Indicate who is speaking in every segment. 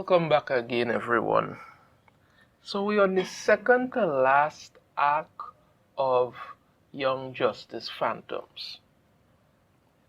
Speaker 1: Welcome back again, everyone. So we're on the second to last arc of Young Justice Phantoms.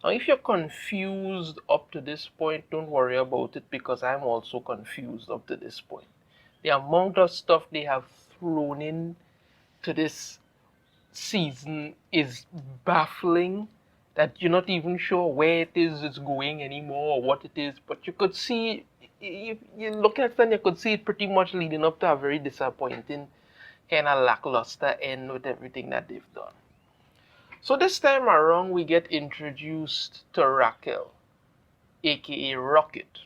Speaker 1: Now, if you're confused up to this point, don't worry about it because I'm also confused up to this point. The amount of stuff they have thrown in to this season is baffling that you're not even sure where it is it's going anymore or what it is, but you could see, if you look at it and you could see it pretty much leading up to a very disappointing, kind of lackluster end with everything that they've done. So this time around, we get introduced to Raquel, aka Rocket.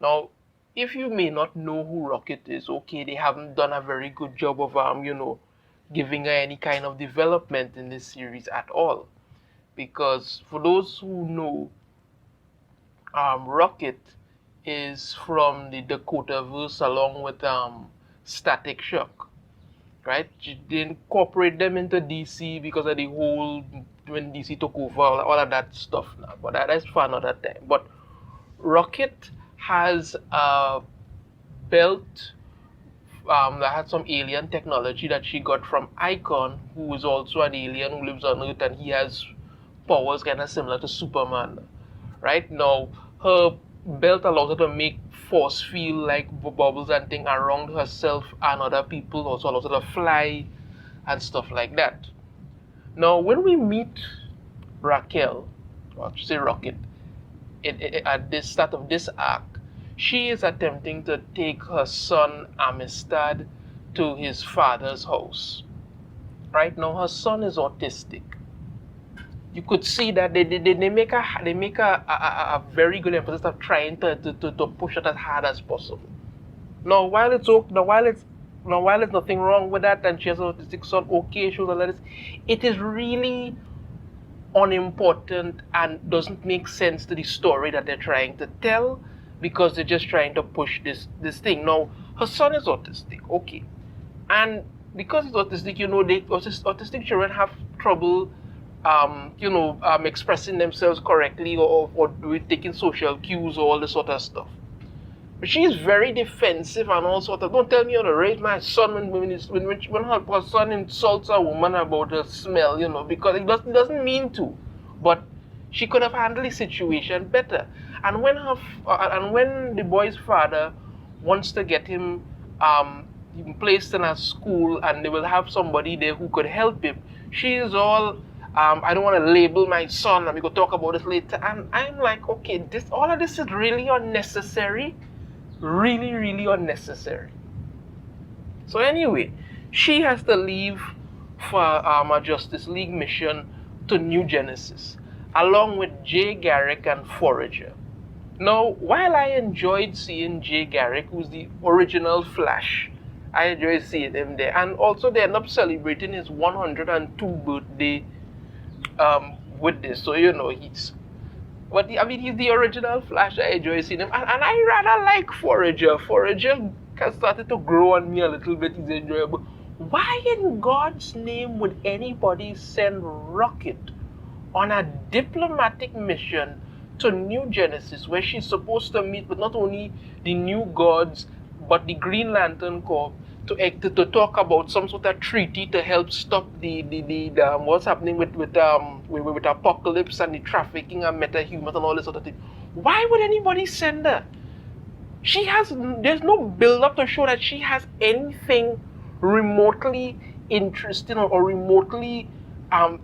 Speaker 1: Now, if you may not know who Rocket is, okay, they haven't done a very good job of giving her any kind of development in this series at all. Because for those who know, Rocket is from the Dakotaverse along with Static Shock, right? They incorporate them into DC because of the whole when DC took over all of that stuff now. But that's for another time. But Rocket has a belt that had some alien technology that she got from Icon, who is also an alien who lives on Earth, and he has powers kind of similar to Superman. Right now, her belt allows her to make force field like bubbles and things around herself and other people. Also allows her to fly and stuff like that. Now, when we meet Raquel, or I should say Rocket, at the start of this arc, she is attempting to take her son Amistad to his father's house. Right now, her son is autistic. You could see that they make a very good emphasis of trying to push it as hard as possible. Now, while it's nothing wrong with that, and she has an autistic son, okay, shows all this, it is really unimportant and doesn't make sense to the story that they're trying to tell, because they're just trying to push this thing. Now, her son is autistic, okay. And because he's autistic, autistic children have trouble, expressing themselves correctly or taking social cues or all this sort of stuff. But she's very defensive and all sort of, don't tell me how to raise my son when her son insults a woman about her smell, because he doesn't mean to. But she could have handled the situation better. And when the boy's father wants to get him placed in a school and they will have somebody there who could help him, she is all, I don't want to label my son, and we could talk about this later. And I'm like, okay, all of this is really unnecessary. Really, really unnecessary. So anyway, she has to leave for a Justice League mission to New Genesis, along with Jay Garrick and Forager. Now, while I enjoyed seeing Jay Garrick, who's the original Flash, I enjoyed seeing him there. And also they end up celebrating his 102nd birthday with this. So, he's... But he's the original Flash. I enjoy seeing him. And I rather like Forager. Forager has started to grow on me a little bit. He's enjoyable. Why in God's name would anybody send Rocket on a diplomatic mission to New Genesis, where she's supposed to meet with not only the New Gods, but the Green Lantern Corps, to talk about some sort of treaty to help stop the what's happening with Apocalypse and the trafficking of metahumans and all this sort of thing? Why would anybody send her? There's no build-up to show that she has anything remotely interesting or remotely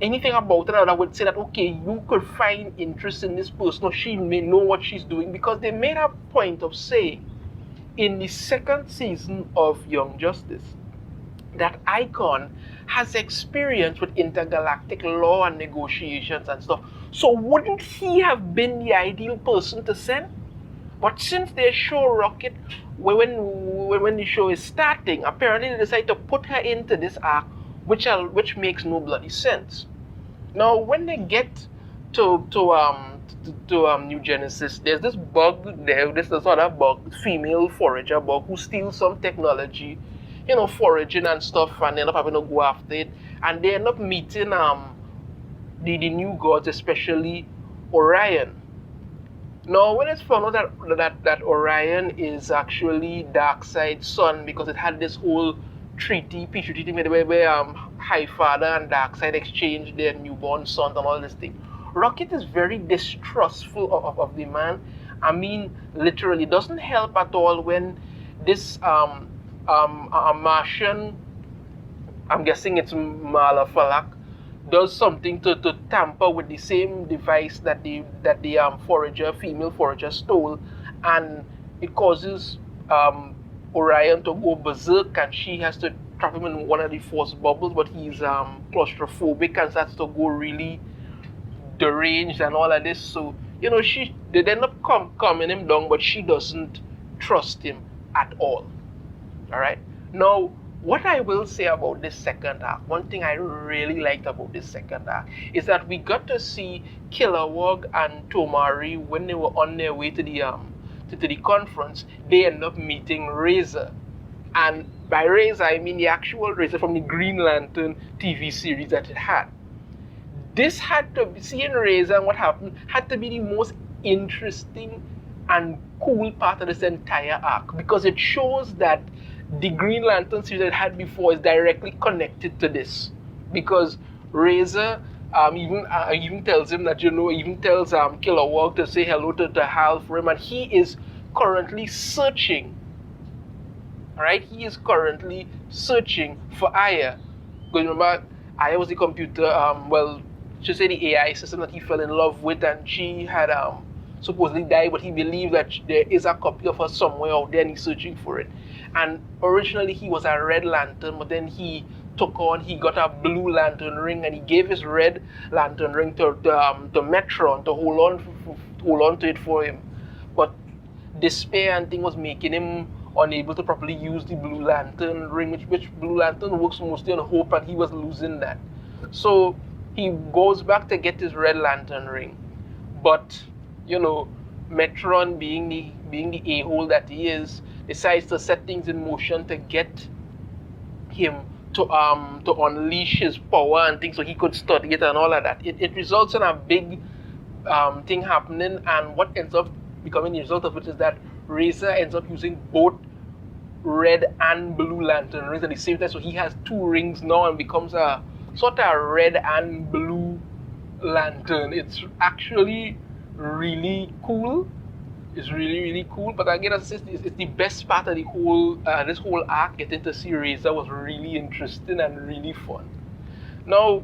Speaker 1: anything about her that would say that, okay, you could find interest in this person, or she may know what she's doing, because they made a point of saying in the second season of Young Justice that Icon has experience with intergalactic law and negotiations and stuff. So wouldn't he have been the ideal person to send? But since they show Rocket, when the show is starting, apparently they decide to put her into this arc, which makes no bloody sense. Now, when they get to New Genesis, there's this bug there, this other bug, female forager bug, who steals some technology, foraging and stuff, and they end up having to go after it, and they end up meeting the new gods, especially Orion. Now, when it's found out that Orion is actually Darkseid's son, because it had this whole peace treaty where Highfather and Darkseid exchanged their newborn sons and all this thing. Rocket is very distrustful of the man. I mean, literally, it doesn't help at all when this Martian, I'm guessing it's Malafalak, does something to tamper with the same device that the female forager stole, and it causes Orion to go berserk, and she has to trap him in one of the force bubbles, but he's claustrophobic and starts to go really deranged and all of this. So they end up calming him down, but she doesn't trust him at all. All right. Now, what I will say about this second arc, one thing I really liked about this second arc, is that we got to see Kilowog and Tomari when they were on their way to the conference. They end up meeting Razer, and by Razer I mean the actual Razer from the Green Lantern TV series that it had. This had to be, seeing Razer and what happened had to be the most interesting and cool part of this entire arc, because it shows that the Green Lantern series that it had before is directly connected to this, because Razer even tells him that, even tells Kilowog to say hello to Hal for him, and he is currently searching. Alright, he is currently searching for Aya. Because remember, Aya was the computer, should say the AI system that he fell in love with, and she had supposedly died, but he believed that there is a copy of her somewhere out there, and he's searching for it. And originally he was a Red Lantern, but then he got a Blue Lantern ring, and he gave his Red Lantern ring to Metron to hold on to it for him. But despair and thing was making him unable to properly use the Blue Lantern ring, which Blue Lantern works mostly on hope, and he was losing that. So he goes back to get his Red Lantern ring, but Metron, being the a-hole that he is, decides to set things in motion to get him to unleash his power and things so he could study it and all of that. It results in a big thing happening, and what ends up becoming the result of it is that Razer ends up using both Red and Blue Lantern rings at the same time, so he has two rings now and becomes a sort of Red and Blue Lantern. It's actually really cool. It's really, really cool. But again, as I said, it's the best part of the whole this whole arc. Getting to see Razer was really interesting and really fun. Now,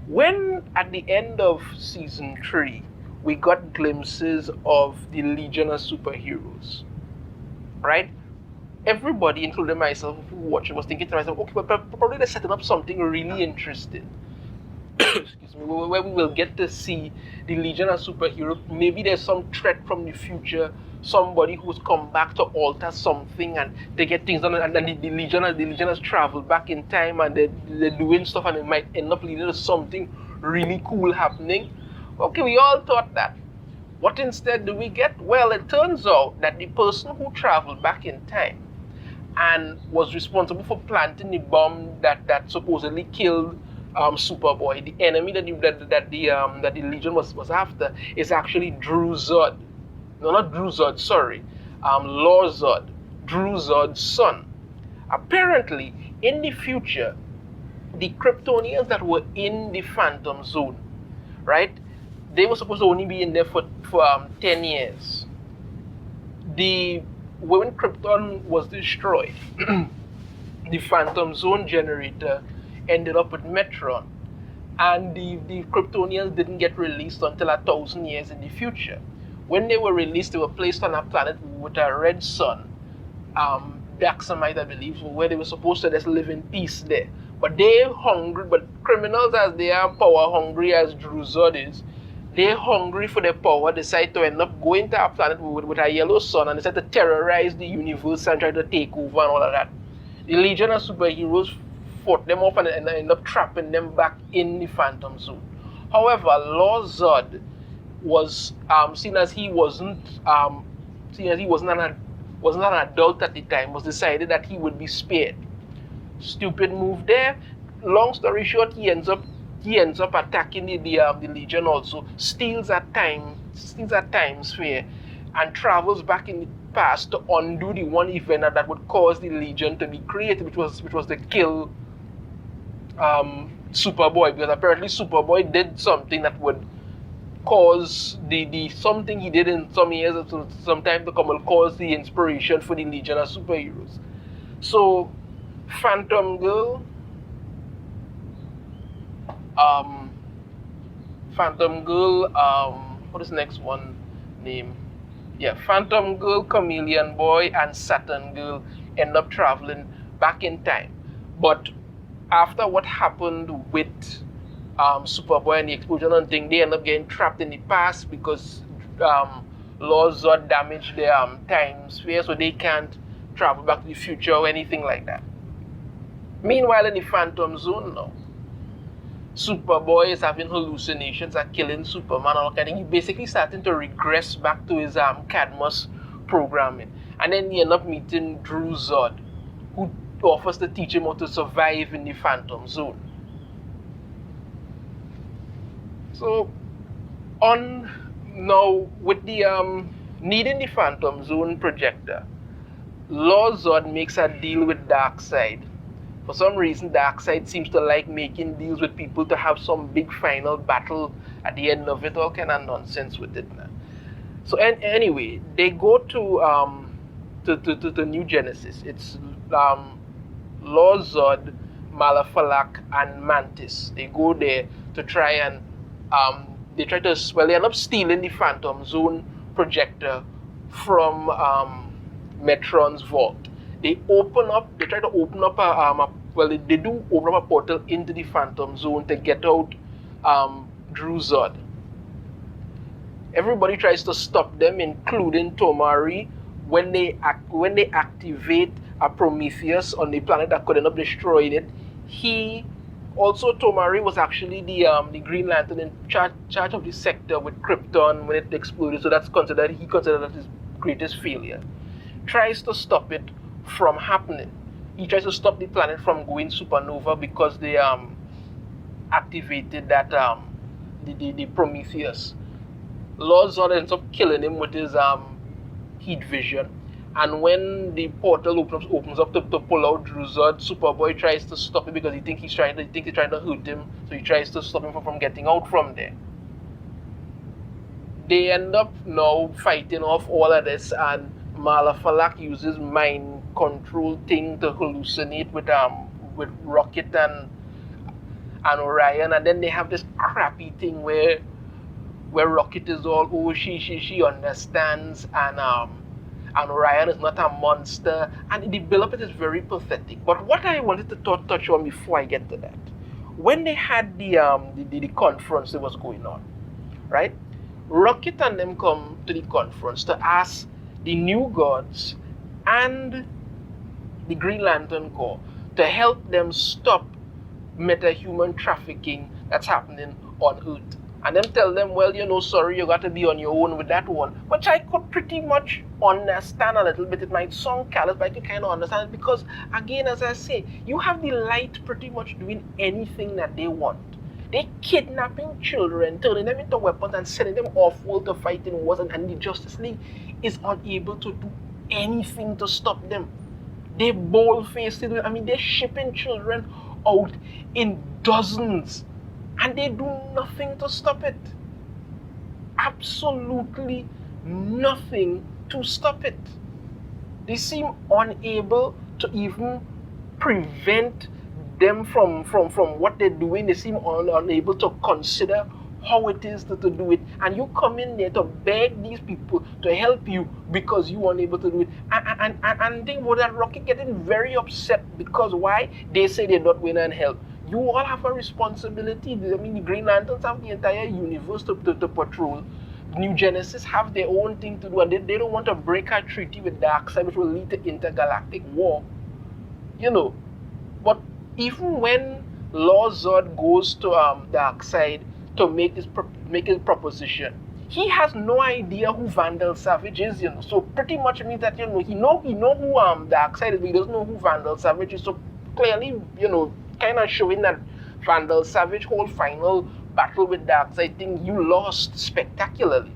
Speaker 1: when at the end of season 3, we got glimpses of the Legion of Superheroes, right? Everybody, including myself, who watched it, was thinking to myself, okay, but probably they're setting up something really interesting. Excuse me, where we will get to see the Legion of Superheroes. Maybe there's some threat from the future, somebody who's come back to alter something and they get things done, and then the Legion has traveled back in time, and they're doing stuff, and it might end up leading to something really cool happening. Okay, we all thought that. What instead do we get? Well, it turns out that the person who traveled back in time and was responsible for planting the bomb that supposedly killed Superboy, the enemy that the Legion was after, is actually Drew Zod. No, not Drew Zod, sorry. Lor Zod, Drew Zod's son. Apparently, in the future, the Kryptonians that were in the Phantom Zone, right? They were supposed to only be in there for 10 years. When Krypton was destroyed, the Phantom Zone generator ended up with Metron, and the Kryptonians didn't get released until 1,000 years in the future. When they were released, they were placed on a planet with a red sun, Daxamite, I believe, where they were supposed to just live in peace there. But they're hungry, but criminals as they are, power hungry as Drew Zod is, they're hungry for their power, decide to end up going to a planet with a yellow sun, and decide to terrorize the universe and try to take over and all of that. The Legion of Superheroes fought them off and ended up trapping them back in the Phantom Zone. However, Lor Zod was seen as he wasn't an adult at the time, was decided that he would be spared. Stupid move there. Long story short, he ends up attacking the Legion also, steals a time steals at Times Square and travels back in the past to undo the one event that would cause the Legion to be created, which was to kill Superboy, because apparently Superboy did something that would cause the something he did in some years, sometime to come, will cause the inspiration for the Legion of superheroes. So Phantom Girl, what is the next one name? Yeah, Phantom Girl, Chameleon Boy, and Saturn Girl end up traveling back in time. But after what happened with Superboy and the explosion and thing, they end up getting trapped in the past because Lord Zod damaged their time sphere, so they can't travel back to the future or anything like that. Meanwhile, in the Phantom Zone now, Superboy is having hallucinations and killing Superman and all kind of thing. He's basically starting to regress back to his Cadmus programming. And then he ends up meeting Drew Zod, who offers to teach him how to survive in the Phantom Zone. So, on now with the needing the Phantom Zone projector, Lord Zod makes a deal with Darkseid. For some reason, Darkseid seems to like making deals with people to have some big final battle at the end of it. All kind of nonsense with it now. So anyway, they go to New Genesis. It's Lord Zod, Malafalak, and Mantis. They go there to try and they end up stealing the Phantom Zone projector from Metron's vault. They try to open up they do open up a portal into the Phantom Zone to get out Drew Zod. Everybody tries to stop them, including Tomari, when they activate a Prometheus on the planet that could end up destroying it. Tomari was actually the Green Lantern in charge of the sector with Krypton when it exploded, so he considered that his greatest failure. Tries to stop it from happening. He tries to stop the planet from going supernova because they activated that the Prometheus. Lord Zod ends up killing him with his heat vision. And when the portal opens up to pull out Drew Zod, Superboy tries to stop it because he thinks he's trying to hurt him. So he tries to stop him from getting out from there. They end up now fighting off all of this, and Malafalak uses mind control thing to hallucinate with Rocket and Orion, and then they have this crappy thing where Rocket is all she understands, and Orion is not a monster, and the build-up is very pathetic. But what I wanted to touch on before I get to that, when they had the conference that was going on, right? Rocket and them come to the conference to ask the New Gods and the Green Lantern Corps to help them stop metahuman trafficking that's happening on Earth. And them tell them, well, sorry, you got to be on your own with that one. Which I could pretty much understand a little bit. It might sound callous, but I could kind of understand it because, again, as I say, you have the light pretty much doing anything that they want. They're kidnapping children, turning them into weapons, and sending them off-world to fight in wars, and the Justice League is unable to do anything to stop them. They bold-faced it. They're shipping children out in dozens, and they do nothing to stop it. Absolutely nothing to stop it. They seem unable to even prevent them from what they're doing. They seem unable to consider how it is to do it. And you come in there to beg these people to help you because you are unable to do it. And think about that, Rocket getting very upset because why? They say they're not going to help. You all have a responsibility. The Green Lanterns have the entire universe to patrol. New Genesis have their own thing to do, and they don't want to break a treaty with Darkseid, which will lead to intergalactic war. But even when Lord Zod goes to Darkseid to make his proposition, he has no idea who Vandal Savage is. So pretty much means that he know who Darkseid is, but he doesn't know who Vandal Savage is. So clearly, kind of showing that Vandal Savage whole final battle with Darkseid thing, you lost spectacularly.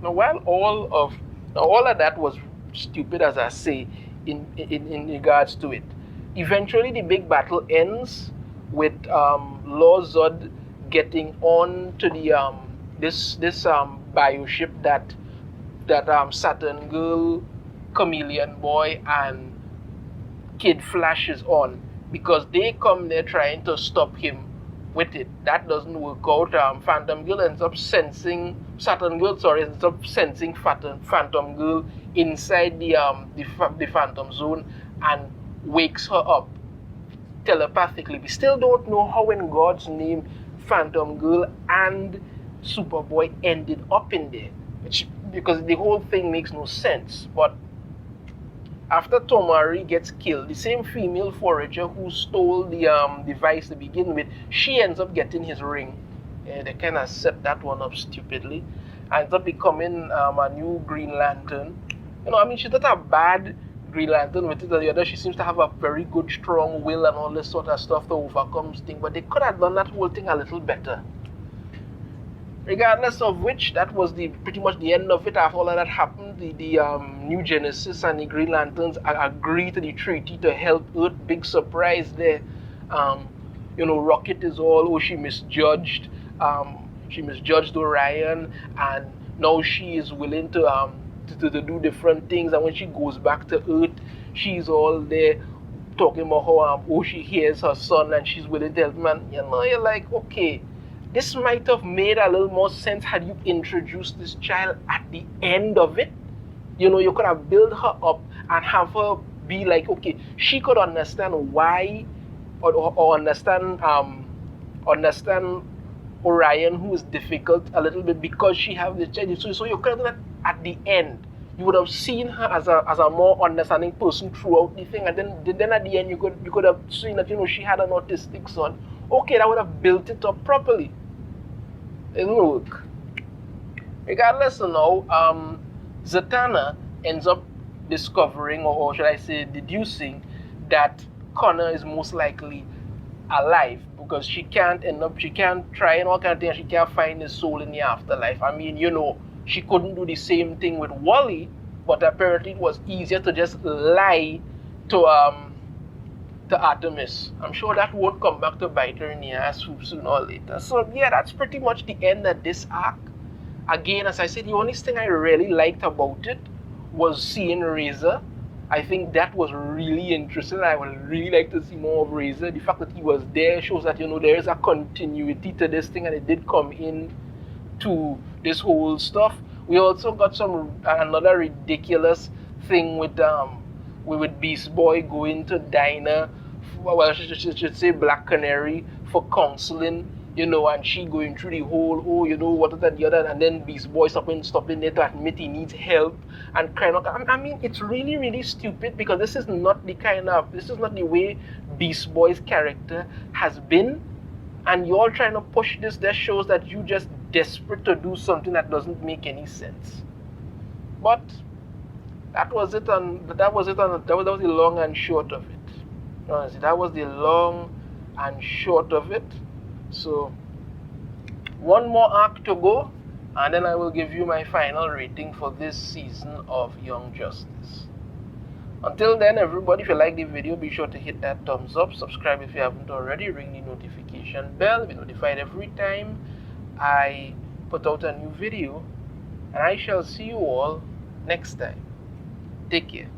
Speaker 1: Now, while all of that was stupid, as I say, in regards to it, eventually the big battle ends with Lord Zod getting on to the this bioship that Saturn Girl, Chameleon Boy, and Kid Flash is on, because they come there trying to stop him with it. That doesn't work out. Phantom Girl ends up sensing Saturn Girl. Sorry, ends up sensing Phantom Girl inside the Phantom Zone and wakes her up telepathically. We still don't know how, in God's name, Phantom Girl and Superboy ended up in there, because the whole thing makes no sense. But after Tomari gets killed, the same female forager who stole the device to begin with, she ends up getting his ring. They kind of set that one up stupidly. Ends up becoming a new Green Lantern. I mean, she's not a bad Green Lantern with it or the other. She seems to have a very good, strong will and all this sort of stuff to overcome things. But they could have done that whole thing a little better. Regardless of which, that was pretty much the end of it. After all of that happened, the New Genesis and the Green Lanterns agreed to the treaty to help Earth. Big surprise there. Rocket is all, she misjudged. She misjudged Orion, and now she is willing to do different things. And when she goes back to Earth, she's all there talking about how she hears her son and she's willing to help him. And you're like, okay, this might have made a little more sense had you introduced this child at the end of it. You could have built her up and have her be like, okay, she could understand why, or understand Orion, who is difficult a little bit because she has the child. So you could have done that at the end. You would have seen her as a more understanding person throughout the thing, and then at the end you could have seen that she had an autistic son. Okay, that would have built it up properly. It didn't work. Regardless, Zatanna ends up discovering, or should I say deducing, that Connor is most likely alive, because she can't try and all kind of things. She can't find his soul in the afterlife. I mean, she couldn't do the same thing with Wally, but apparently it was easier to just lie to Artemis. I'm sure that won't come back to bite her in the ass sooner or later. So yeah, that's pretty much the end of this arc. Again, as I said, the only thing I really liked about it was seeing Razer. I think that was really interesting. I would really like to see more of Razer. The fact that he was there shows that there is a continuity to this thing, and it did come in to this whole stuff. We also got another ridiculous thing with Beast Boy going to Dinah, well, I should say Black Canary, for counseling, and she going through the whole, what is that, the other, and then Beast Boy stopping there to admit he needs help and crying out. I mean, it's really, really stupid, because this is not the way Beast Boy's character has been, and you're trying to push this. That shows that you just desperate to do something that doesn't make any sense. But that was it, and that was the long and short of it. Honestly, that was the long and short of it. So, one more arc to go, and then I will give you my final rating for this season of Young Justice. Until then, everybody, if you like the video, be sure to hit that thumbs up, subscribe if you haven't already, ring the notification bell, be notified every time I put out a new video, and I shall see you all next time. Take care.